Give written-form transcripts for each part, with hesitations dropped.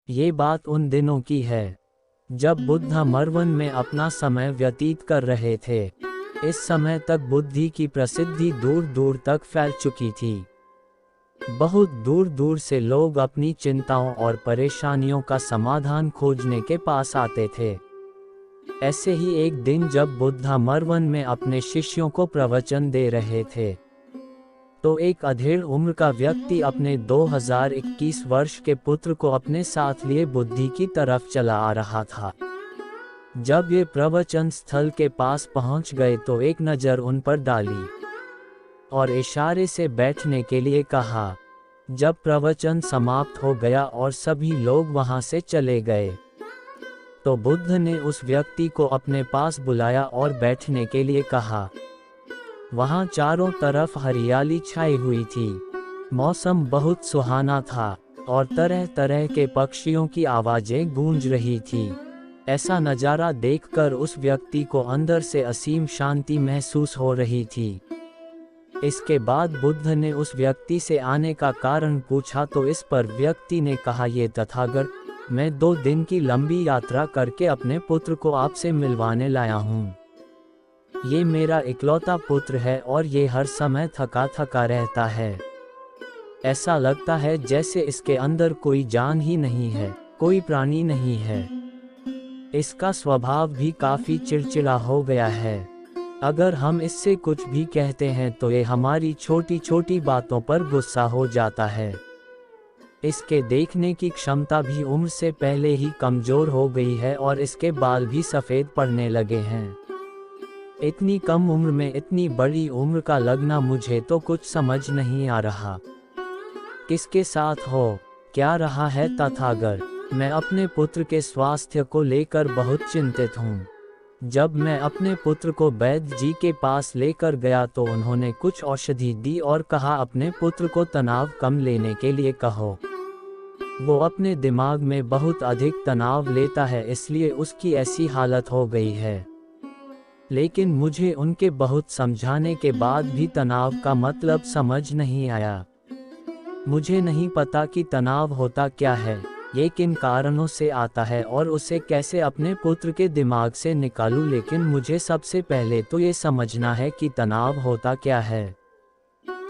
ये बात उन दिनों की है जब बुद्ध मरवन में अपना समय व्यतीत कर रहे थे। इस समय तक बुद्धि की प्रसिद्धि दूर दूर तक फैल चुकी थी। बहुत दूर दूर से लोग अपनी चिंताओं और परेशानियों का समाधान खोजने के पास आते थे। ऐसे ही एक दिन जब बुद्ध मरवन में अपने शिष्यों को प्रवचन दे रहे थे, तो एक अधेड़ उम्र का व्यक्ति अपने 2021 वर्ष के पुत्र को अपने साथ लिए बुद्धि की तरफ चला आ रहा था। जब ये प्रवचन स्थल के पास पहुंच गए तो एक नज़र उन पर डाली और इशारे से बैठने के लिए कहा। जब प्रवचन समाप्त हो गया और सभी लोग वहां से चले गए, तो बुद्ध ने उस व्यक्ति को अपने पास बुलाया और बैठने के लिए कहा। वहां चारों तरफ हरियाली छाई हुई थी, मौसम बहुत सुहाना था और तरह तरह के पक्षियों की आवाजें गूंज रही थी। ऐसा नज़ारा देखकर उस व्यक्ति को अंदर से असीम शांति महसूस हो रही थी। इसके बाद बुद्ध ने उस व्यक्ति से आने का कारण पूछा, तो इस पर व्यक्ति ने कहा, ये तथागत, मैं 2 दिन की लंबी यात्रा करके अपने पुत्र को आपसे मिलवाने लाया हूँ। ये मेरा इकलौता पुत्र है और ये हर समय थका थका रहता है। ऐसा लगता है जैसे इसके अंदर कोई जान ही नहीं है, कोई प्राणी नहीं है। इसका स्वभाव भी काफी चिड़चिड़ा हो गया है। अगर हम इससे कुछ भी कहते हैं तो ये हमारी छोटी छोटी बातों पर गुस्सा हो जाता है। इसके देखने की क्षमता भी उम्र से पहले ही कमजोर हो गई है और इसके बाल भी सफ़ेद पड़ने लगे हैं। इतनी कम उम्र में इतनी बड़ी उम्र का लगना मुझे तो कुछ समझ नहीं आ रहा। किसके साथ हो क्या रहा है तथागत? मैं अपने पुत्र के स्वास्थ्य को लेकर बहुत चिंतित हूँ। जब मैं अपने पुत्र को वैद्य जी के पास लेकर गया तो उन्होंने कुछ औषधि दी और कहा, अपने पुत्र को तनाव कम लेने के लिए कहो। वो अपने दिमाग में बहुत अधिक तनाव लेता है, इसलिए उसकी ऐसी हालत हो गई है। लेकिन मुझे उनके बहुत समझाने के बाद भी तनाव का मतलब समझ नहीं आया। मुझे नहीं पता कि तनाव होता क्या है, ये किन कारणों से आता है और उसे कैसे अपने पुत्र के दिमाग से निकालूं। लेकिन मुझे सबसे पहले तो ये समझना है कि तनाव होता क्या है।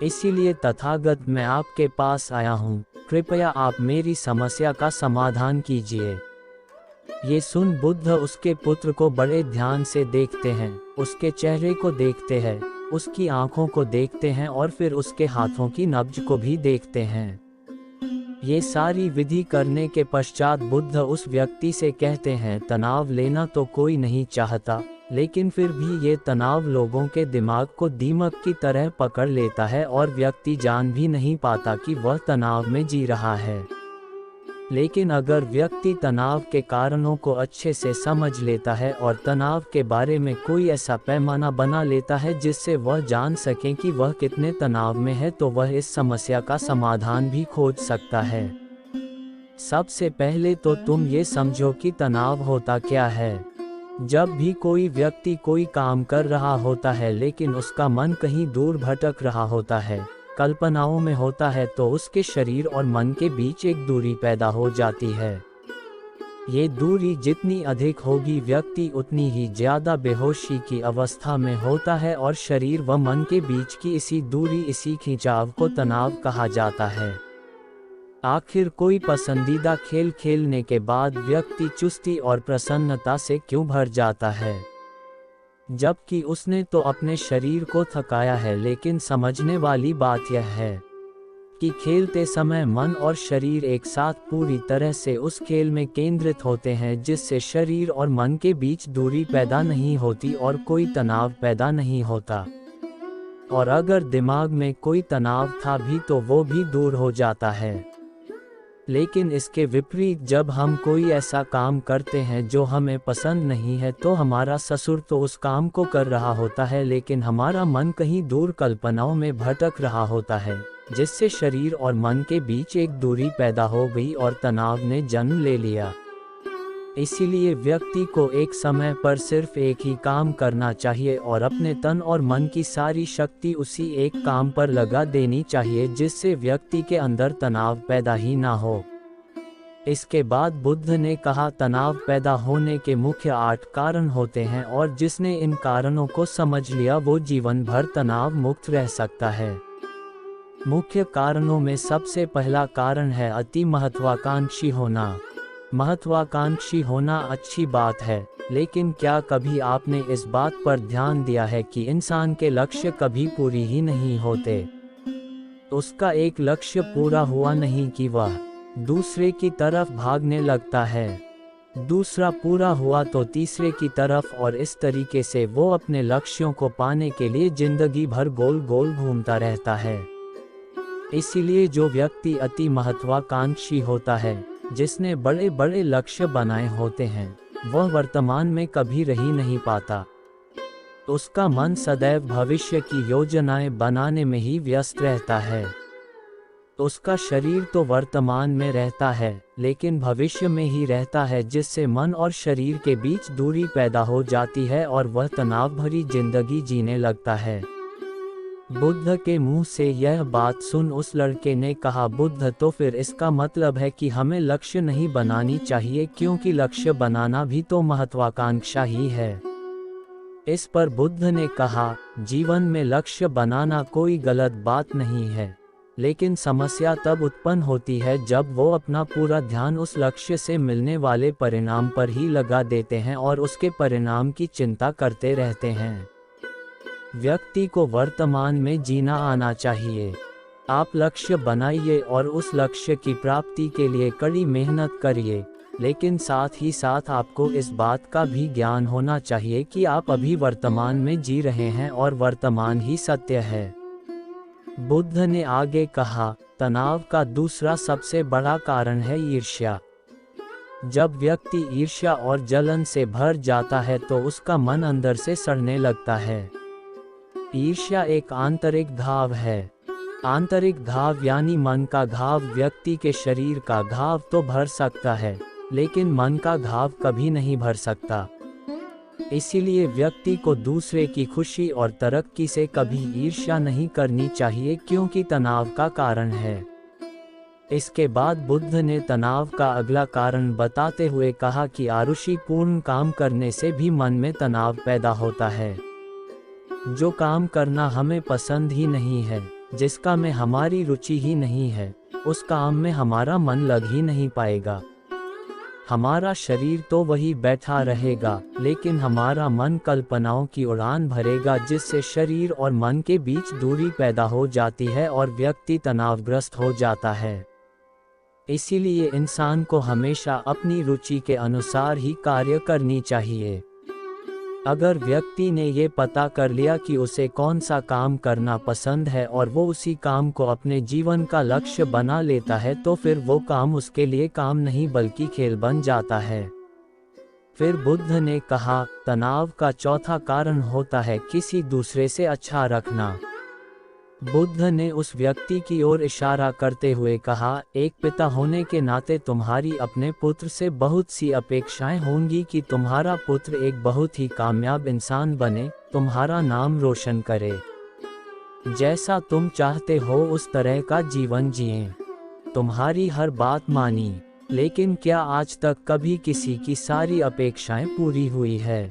इसीलिए तथागत, मैं आपके पास आया हूँ। कृपया आप मेरी समस्या का समाधान कीजिए। ये सुन बुद्ध उसके पुत्र को बड़े ध्यान से देखते हैं, उसके चेहरे को देखते हैं, उसकी आंखों को देखते हैं और फिर उसके हाथों की नब्ज को भी देखते हैं। ये सारी विधि करने के पश्चात बुद्ध उस व्यक्ति से कहते हैं, तनाव लेना तो कोई नहीं चाहता, लेकिन फिर भी ये तनाव लोगों के दिमाग को दीमक की तरह पकड़ लेता है और व्यक्ति जान भी नहीं पाता कि वह तनाव में जी रहा है। लेकिन अगर व्यक्ति तनाव के कारणों को अच्छे से समझ लेता है और तनाव के बारे में कोई ऐसा पैमाना बना लेता है जिससे वह जान सके कि वह कितने तनाव में है, तो वह इस समस्या का समाधान भी खोज सकता है। सबसे पहले तो तुम ये समझो कि तनाव होता क्या है। जब भी कोई व्यक्ति कोई काम कर रहा होता है लेकिन उसका मन कहीं दूर भटक रहा होता है, कल्पनाओं में होता है, तो उसके शरीर और मन के बीच एक दूरी पैदा हो जाती है। ये दूरी जितनी अधिक होगी, व्यक्ति उतनी ही ज्यादा बेहोशी की अवस्था में होता है और शरीर व मन के बीच की इसी दूरी, इसी खिंचाव को तनाव कहा जाता है। आखिर कोई पसंदीदा खेल खेलने के बाद व्यक्ति चुस्ती और प्रसन्नता से क्यों भर जाता है, जबकि उसने तो अपने शरीर को थकाया है। लेकिन समझने वाली बात यह है कि खेलते समय मन और शरीर एक साथ पूरी तरह से उस खेल में केंद्रित होते हैं, जिससे शरीर और मन के बीच दूरी पैदा नहीं होती और कोई तनाव पैदा नहीं होता। और अगर दिमाग में कोई तनाव था भी तो वो भी दूर हो जाता है। लेकिन इसके विपरीत जब हम कोई ऐसा काम करते हैं जो हमें पसंद नहीं है, तो हमारा ससुर तो उस काम को कर रहा होता है लेकिन हमारा मन कहीं दूर कल्पनाओं में भटक रहा होता है, जिससे शरीर और मन के बीच एक दूरी पैदा हो गई और तनाव ने जन्म ले लिया। इसीलिए व्यक्ति को एक समय पर सिर्फ एक ही काम करना चाहिए और अपने तन और मन की सारी शक्ति उसी एक काम पर लगा देनी चाहिए, जिससे व्यक्ति के अंदर तनाव पैदा ही ना हो। इसके बाद बुद्ध ने कहा, तनाव पैदा होने के मुख्य 8 कारण होते हैं और जिसने इन कारणों को समझ लिया वो जीवन भर तनाव मुक्त रह सकता है। मुख्य कारणों में सबसे पहला कारण है अति महत्वाकांक्षी होना। महत्वाकांक्षी होना अच्छी बात है, लेकिन क्या कभी आपने इस बात पर ध्यान दिया है कि इंसान के लक्ष्य कभी पूरी ही नहीं होते। उसका एक लक्ष्य पूरा हुआ नहीं कि वह दूसरे की तरफ भागने लगता है, दूसरा पूरा हुआ तो तीसरे की तरफ, और इस तरीके से वो अपने लक्ष्यों को पाने के लिए जिंदगी भर गोल गोल घूमता रहता है। इसीलिए जो व्यक्ति अति महत्वाकांक्षी होता है, जिसने बड़े बड़े लक्ष्य बनाए होते हैं, वह वर्तमान में कभी रह ही नहीं पाता। उसका मन सदैव भविष्य की योजनाएं बनाने में ही व्यस्त रहता है। उसका शरीर तो वर्तमान में रहता है, लेकिन भविष्य में ही रहता है, जिससे मन और शरीर के बीच दूरी पैदा हो जाती है और वह तनाव भरी जिंदगी जीने लगता है। बुद्ध के मुंह से यह बात सुन उस लड़के ने कहा, बुद्ध, तो फिर इसका मतलब है कि हमें लक्ष्य नहीं बनानी चाहिए, क्योंकि लक्ष्य बनाना भी तो महत्वाकांक्षा ही है। इस पर बुद्ध ने कहा, जीवन में लक्ष्य बनाना कोई गलत बात नहीं है, लेकिन समस्या तब उत्पन्न होती है जब वो अपना पूरा ध्यान उस लक्ष्य से मिलने वाले परिणाम पर ही लगा देते हैं और उसके परिणाम की चिंता करते रहते हैं। व्यक्ति को वर्तमान में जीना आना चाहिए। आप लक्ष्य बनाइए और उस लक्ष्य की प्राप्ति के लिए कड़ी मेहनत करिए, लेकिन साथ ही साथ आपको इस बात का भी ज्ञान होना चाहिए कि आप अभी वर्तमान में जी रहे हैं और वर्तमान ही सत्य है। बुद्ध ने आगे कहा, तनाव का दूसरा सबसे बड़ा कारण है ईर्ष्या। जब व्यक्ति ईर्ष्या और जलन से भर जाता है तो उसका मन अंदर से सड़ने लगता है। ईर्ष्या एक आंतरिक घाव है। आंतरिक घाव यानी मन का घाव। व्यक्ति के शरीर का घाव तो भर सकता है, लेकिन मन का घाव कभी नहीं भर सकता। इसीलिए व्यक्ति को दूसरे की खुशी और तरक्की से कभी ईर्ष्या नहीं करनी चाहिए, क्योंकि तनाव का कारण है। इसके बाद बुद्ध ने तनाव का अगला कारण बताते हुए कहा कि आरुषिपूर्ण काम करने से भी मन में तनाव पैदा होता है। जो काम करना हमें पसंद ही नहीं है, जिसका में हमारी रुचि ही नहीं है, उस काम में हमारा मन लग ही नहीं पाएगा। हमारा शरीर तो वही बैठा रहेगा, लेकिन हमारा मन कल्पनाओं की उड़ान भरेगा, जिससे शरीर और मन के बीच दूरी पैदा हो जाती है और व्यक्ति तनावग्रस्त हो जाता है। इसीलिए इंसान को हमेशा अपनी रुचि के अनुसार ही कार्य करनी चाहिए। अगर व्यक्ति ने ये पता कर लिया कि उसे कौन सा काम करना पसंद है और वो उसी काम को अपने जीवन का लक्ष्य बना लेता है, तो फिर वो काम उसके लिए काम नहीं बल्कि खेल बन जाता है। फिर बुद्ध ने कहा, तनाव का चौथा कारण होता है किसी दूसरे से अच्छा रखना। बुद्ध ने उस व्यक्ति की ओर इशारा करते हुए कहा, एक पिता होने के नाते तुम्हारी अपने पुत्र से बहुत सी अपेक्षाएं होंगी कि तुम्हारा पुत्र एक बहुत ही कामयाब इंसान बने, तुम्हारा नाम रोशन करे, जैसा तुम चाहते हो उस तरह का जीवन जिए, तुम्हारी हर बात मानी। लेकिन क्या आज तक कभी किसी की सारी अपेक्षाएं पूरी हुई है?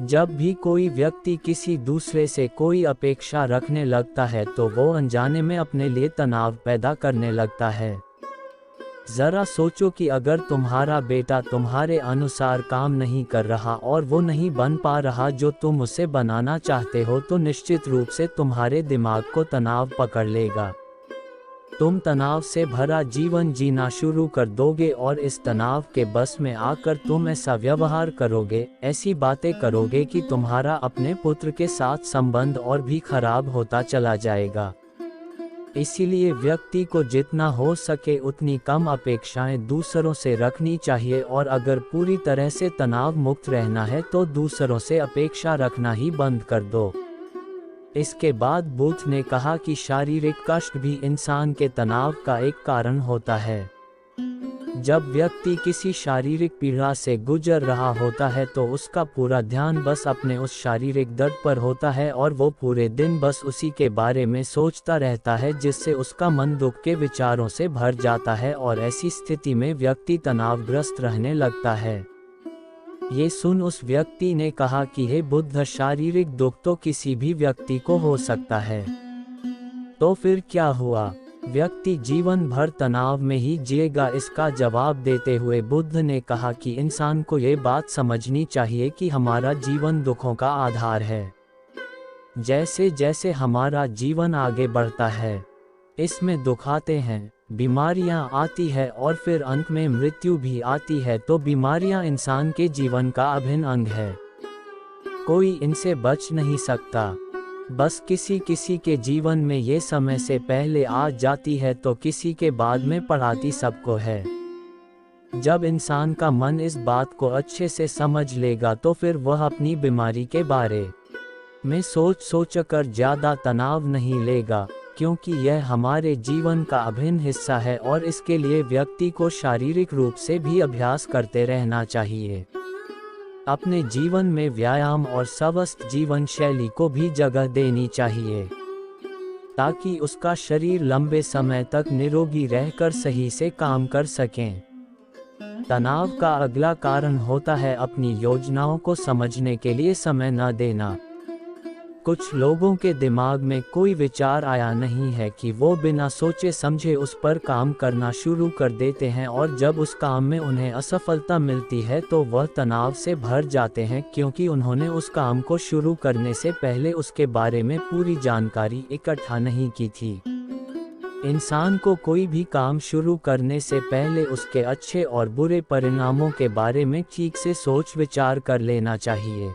जब भी कोई व्यक्ति किसी दूसरे से कोई अपेक्षा रखने लगता है तो वो अनजाने में अपने लिए तनाव पैदा करने लगता है। जरा सोचो कि अगर तुम्हारा बेटा तुम्हारे अनुसार काम नहीं कर रहा और वो नहीं बन पा रहा जो तुम उसे बनाना चाहते हो, तो निश्चित रूप से तुम्हारे दिमाग को तनाव पकड़ लेगा। तुम तनाव से भरा जीवन जीना शुरू कर दोगे और इस तनाव के बस में आकर तुम ऐसा व्यवहार करोगे, ऐसी बातें करोगे कि तुम्हारा अपने पुत्र के साथ संबंध और भी खराब होता चला जाएगा। इसीलिए व्यक्ति को जितना हो सके उतनी कम अपेक्षाएं दूसरों से रखनी चाहिए, और अगर पूरी तरह से तनाव मुक्त रहना है तो दूसरों से अपेक्षा रखना ही बंद कर दो। इसके बाद बुद्ध ने कहा कि शारीरिक कष्ट भी इंसान के तनाव का एक कारण होता है। जब व्यक्ति किसी शारीरिक पीड़ा से गुजर रहा होता है तो उसका पूरा ध्यान बस अपने उस शारीरिक दर्द पर होता है और वो पूरे दिन बस उसी के बारे में सोचता रहता है, जिससे उसका मन दुख के विचारों से भर जाता है और ऐसी स्थिति में व्यक्ति तनावग्रस्त रहने लगता है। ये सुन उस व्यक्ति ने कहा कि हे बुद्ध, शारीरिक दुख तो किसी भी व्यक्ति को हो सकता है, तो फिर क्या हुआ? व्यक्ति जीवन भर तनाव में ही जिएगा। इसका जवाब देते हुए बुद्ध ने कहा कि इंसान को ये बात समझनी चाहिए कि हमारा जीवन दुखों का आधार है। जैसे जैसे हमारा जीवन आगे बढ़ता है, इसमें दुख आते हैं, बीमारियां आती है और फिर अंत में मृत्यु भी आती है। तो बीमारियां इंसान के जीवन का अभिन्न अंग है, कोई इनसे बच नहीं सकता। बस किसी किसी के जीवन में ये समय से पहले आ जाती है तो किसी के बाद में पड़ाती सबको है। जब इंसान का मन इस बात को अच्छे से समझ लेगा तो फिर वह अपनी बीमारी के बारे में सोच कर ज़्यादा तनाव नहीं लेगा, क्योंकि यह हमारे जीवन का अभिन्न हिस्सा है और इसके लिए व्यक्ति को शारीरिक रूप से भी अभ्यास करते रहना चाहिए। अपने जीवन में व्यायाम और स्वस्थ जीवन शैली को भी जगह देनी चाहिए, ताकि उसका शरीर लंबे समय तक निरोगी रहकर सही से काम कर सकें। तनाव का अगला कारण होता है अपनी योजनाओं को समझने के लिए समय न देना। कुछ लोगों के दिमाग में कोई विचार आया नहीं है कि वो बिना सोचे समझे उस पर काम करना शुरू कर देते हैं, और जब उस काम में उन्हें असफलता मिलती है तो वह तनाव से भर जाते हैं, क्योंकि उन्होंने उस काम को शुरू करने से पहले उसके बारे में पूरी जानकारी इकट्ठा नहीं की थी। इंसान को कोई भी काम शुरू करने से पहले उसके अच्छे और बुरे परिणामों के बारे में ठीक से सोच विचार कर लेना चाहिए।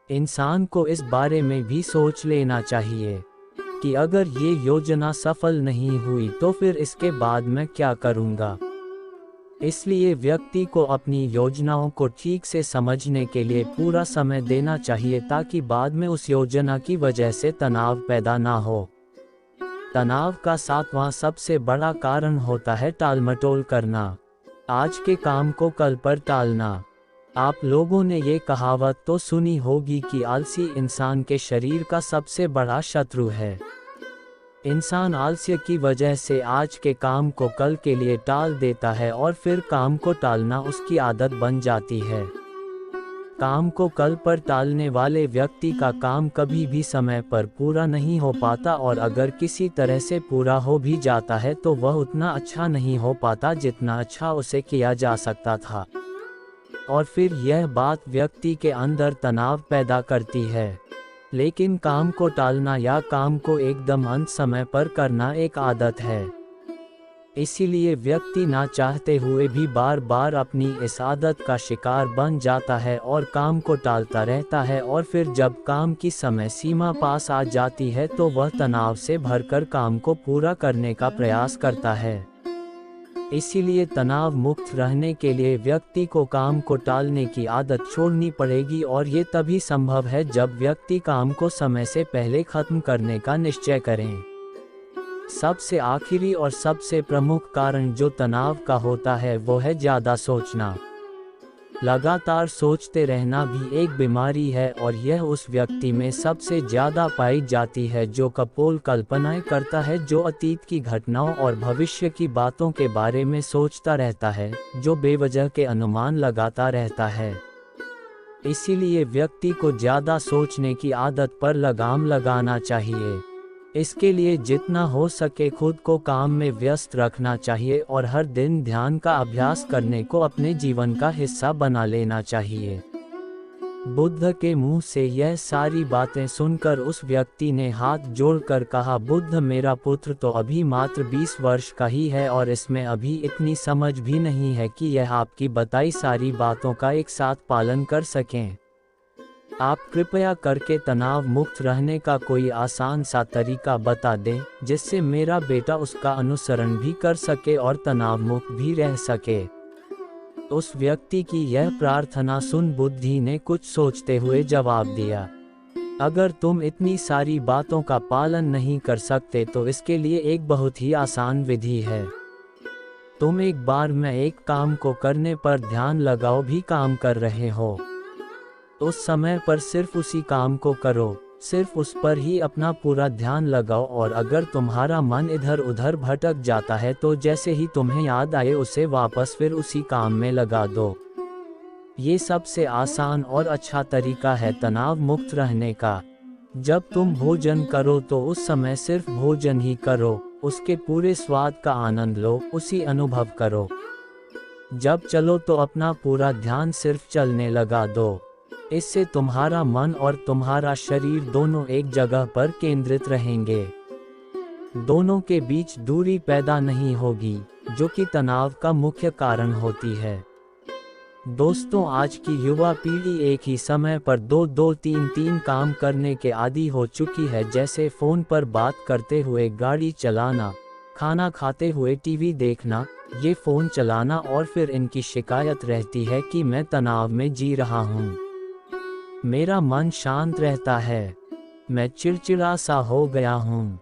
इंसान को इस बारे में भी सोच लेना चाहिए कि अगर ये योजना सफल नहीं हुई तो फिर इसके बाद मैं क्या करूँगा। इसलिए व्यक्ति को अपनी योजनाओं को ठीक से समझने के लिए पूरा समय देना चाहिए, ताकि बाद में उस योजना की वजह से तनाव पैदा ना हो। तनाव का 7वां सबसे बड़ा कारण होता है टालमटोल करना, आज के काम को कल पर टालना। आप लोगों ने ये कहावत तो सुनी होगी कि आलसी इंसान के शरीर का सबसे बड़ा शत्रु है। इंसान आलस्य की वजह से आज के काम को कल के लिए टाल देता है और फिर काम को टालना उसकी आदत बन जाती है। काम को कल पर टालने वाले व्यक्ति का काम कभी भी समय पर पूरा नहीं हो पाता, और अगर किसी तरह से पूरा हो भी जाता है तो वह उतना अच्छा नहीं हो पाता जितना अच्छा उसे किया जा सकता था, और फिर यह बात व्यक्ति के अंदर तनाव पैदा करती है। लेकिन काम को टालना या काम को एकदम अंत समय पर करना एक आदत है, इसीलिए व्यक्ति ना चाहते हुए भी बार बार अपनी इस आदत का शिकार बन जाता है और काम को टालता रहता है, और फिर जब काम की समय सीमा पास आ जाती है तो वह तनाव से भरकर काम को पूरा करने का प्रयास करता है। इसीलिए तनाव मुक्त रहने के लिए व्यक्ति को काम को टालने की आदत छोड़नी पड़ेगी, और ये तभी संभव है जब व्यक्ति काम को समय से पहले खत्म करने का निश्चय करें। सबसे आखिरी और सबसे प्रमुख कारण जो तनाव का होता है वो है ज़्यादा सोचना। लगातार सोचते रहना भी एक बीमारी है, और यह उस व्यक्ति में सबसे ज़्यादा पाई जाती है जो कपोल कल्पनाएं करता है, जो अतीत की घटनाओं और भविष्य की बातों के बारे में सोचता रहता है, जो बेवजह के अनुमान लगाता रहता है। इसीलिए व्यक्ति को ज़्यादा सोचने की आदत पर लगाम लगाना चाहिए। इसके लिए जितना हो सके खुद को काम में व्यस्त रखना चाहिए और हर दिन ध्यान का अभ्यास करने को अपने जीवन का हिस्सा बना लेना चाहिए। बुद्ध के मुंह से यह सारी बातें सुनकर उस व्यक्ति ने हाथ जोड़कर कहा, बुद्ध, मेरा पुत्र तो अभी मात्र 20 वर्ष का ही है और इसमें अभी इतनी समझ भी नहीं है कि यह आपकी बताई सारी बातों का एक साथ पालन कर सकें। आप कृपया करके तनाव मुक्त रहने का कोई आसान सा तरीका बता दें, जिससे मेरा बेटा उसका अनुसरण भी कर सके और तनाव मुक्त भी रह सके। उस व्यक्ति की यह प्रार्थना सुन बुद्धि ने कुछ सोचते हुए जवाब दिया, अगर तुम इतनी सारी बातों का पालन नहीं कर सकते तो इसके लिए एक बहुत ही आसान विधि है। तुम एक बार में एक काम को करने पर ध्यान लगाओ भी काम कर रहे हो, उस समय पर सिर्फ उसी काम को करो, सिर्फ उस पर ही अपना पूरा ध्यान लगाओ। और अगर तुम्हारा मन इधर उधर भटक जाता है तो जैसे ही तुम्हें याद आए उसे वापस फिर उसी काम में लगा दो। ये सबसे आसान और अच्छा तरीका है तनाव मुक्त रहने का। जब तुम भोजन करो तो उस समय सिर्फ भोजन ही करो, उसके पूरे स्वाद का आनंद लो, उसी अनुभव करो। जब चलो तो अपना पूरा ध्यान सिर्फ चलने लगा दो। इससे तुम्हारा मन और तुम्हारा शरीर दोनों एक जगह पर केंद्रित रहेंगे। दोनों के बीच दूरी पैदा नहीं होगी, जो कि तनाव का मुख्य कारण होती है। दोस्तों, आज की युवा पीढ़ी एक ही समय पर दो दो तीन तीन काम करने के आदी हो चुकी है, जैसे फ़ोन पर बात करते हुए गाड़ी चलाना, खाना खाते हुए टीवी देखना, ये फ़ोन चलाना, और फिर इनकी शिकायत रहती है कि मैं तनाव में जी रहा हूँ, मेरा मन शांत रहता है, मैं चिड़चिड़ा सा हो गया हूँ।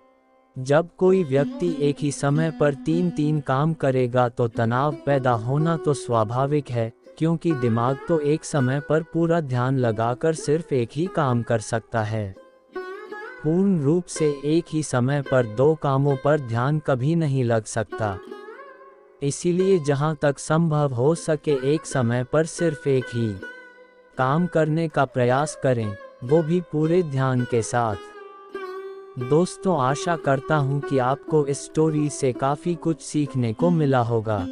जब कोई व्यक्ति एक ही समय पर तीन तीन काम करेगा तो तनाव पैदा होना तो स्वाभाविक है, क्योंकि दिमाग तो एक समय पर पूरा ध्यान लगाकर सिर्फ एक ही काम कर सकता है। पूर्ण रूप से एक ही समय पर दो कामों पर ध्यान कभी नहीं लग सकता। इसीलिए जहाँ तक संभव हो सके एक समय पर सिर्फ एक ही काम करने का प्रयास करें, वो भी पूरे ध्यान के साथ। दोस्तों, आशा करता हूँ कि आपको इस स्टोरी से काफ़ी कुछ सीखने को मिला होगा।